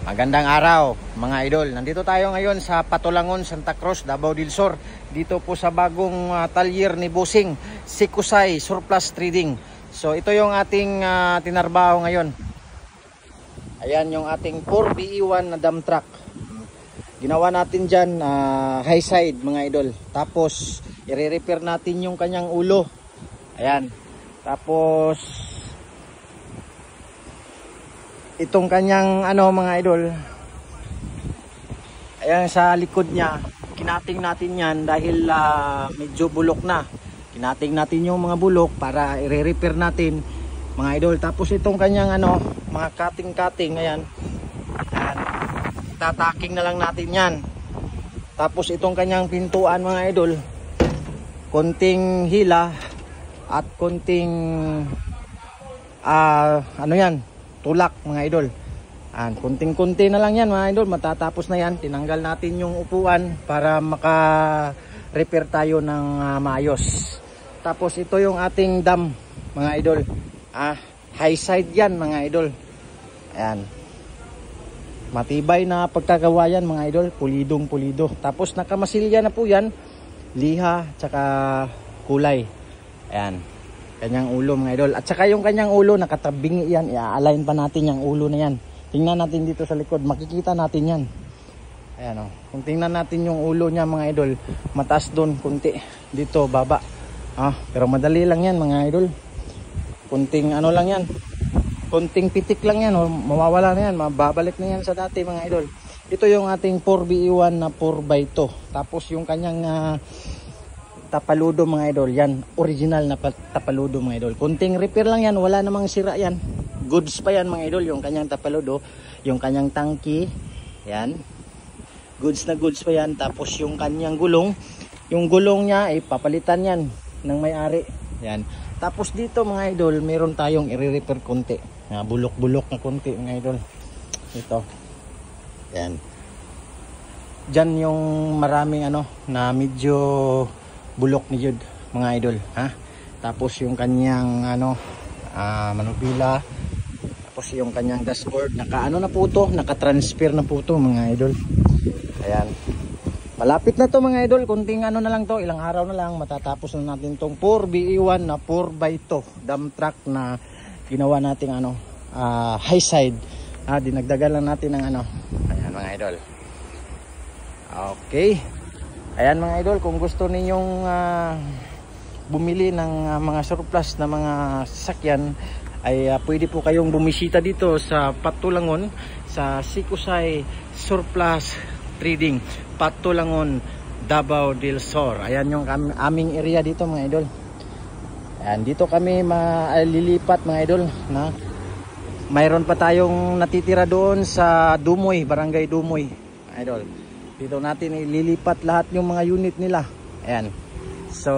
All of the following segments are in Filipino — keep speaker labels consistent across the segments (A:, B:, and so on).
A: Magandang araw mga idol. Nandito tayo ngayon sa Patulangon, Santa Cruz, Davao del Sur. Dito po sa bagong talyer ni Bossing, Sikusay Surplus Trading. So ito yung ating tinarbaho ngayon. Ayan yung ating 4BE1 na dump truck. Ginawa natin dyan high side mga idol. Tapos i-repair natin yung kanyang ulo. Ayan. Tapos itong kanyang mga idol, ayan sa likod niya, kinating natin yan dahil medyo bulok na. Kinating natin yung mga bulok para i-repair natin mga idol. Tapos itong kanyang mga cutting, ayan, tataking na lang natin yan. Tapos itong kanyang pintuan mga idol, konting hila at konting tulak mga idol. Kunting-kunti na lang yan mga idol, matatapos na yan. Tinanggal natin yung upuan para maka-repair tayo ng maayos. Tapos ito yung ating dam mga idol. High side yan mga idol. Ayan. Matibay na pagkagawa yan mga idol, pulidong pulido. Tapos nakamasilya na po yan, liha tsaka kulay. Ayan. Kanyang ulo mga idol. At saka yung kanyang ulo nakatabingi yan. I-align pa natin yung ulo na yan. Tingnan natin dito sa likod. Makikita natin yan. Ayan o. Kung tingnan natin yung ulo niya mga idol, mataas doon kunti. Dito baba. Pero madali lang yan mga idol. Kunting lang yan. Kunting pitik lang yan. Mawawala na yan. Mababalik na yan sa dati mga idol. Ito yung ating 4BE1 na 4x2. Tapos yung kanyang tapaludo mga idol, yan original na tapaludo mga idol. Kunting repair lang yan, wala namang sira yan. Goods pa yan mga idol, yung kanyang tapaludo, yung kanyang tangki, yan. Goods na goods pa yan. Tapos yung kanyang gulong, yung gulong niya ay papalitan yan ng may-ari. Yan. Tapos dito mga idol, meron tayong i-repair konti. Bulok-bulok na konti mga idol. Ito. Yan. Diyan yung maraming na medyo bulok ni Jude mga idol, tapos yung kanyang manubila, tapos yung kanyang dashboard na po to, naka-transfer na po to mga idol. Ayan, malapit na to mga idol, kunting na lang to, ilang araw na lang matatapos na natin tong 4BE1 na 4x2 dump truck na ginawa nating high side. Dinagdagan lang natin ng ayan mga idol. Okay. Ayan mga idol, kung gusto ninyong bumili ng mga surplus na mga sasakyan, ay pwede po kayong bumisita dito sa Patulangon, sa Sikusay Surplus Trading, Patulangon, Davao del Sur. Ayan yung aming area dito mga idol. Ayan, dito kami malilipat mga idol. Mayroon pa tayong natitira doon sa Dumoy, Barangay Dumoy mga idol. Dito natin ililipat lahat yung mga unit nila. Ayan. So,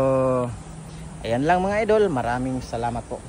A: ayan lang mga idol. Maraming salamat po.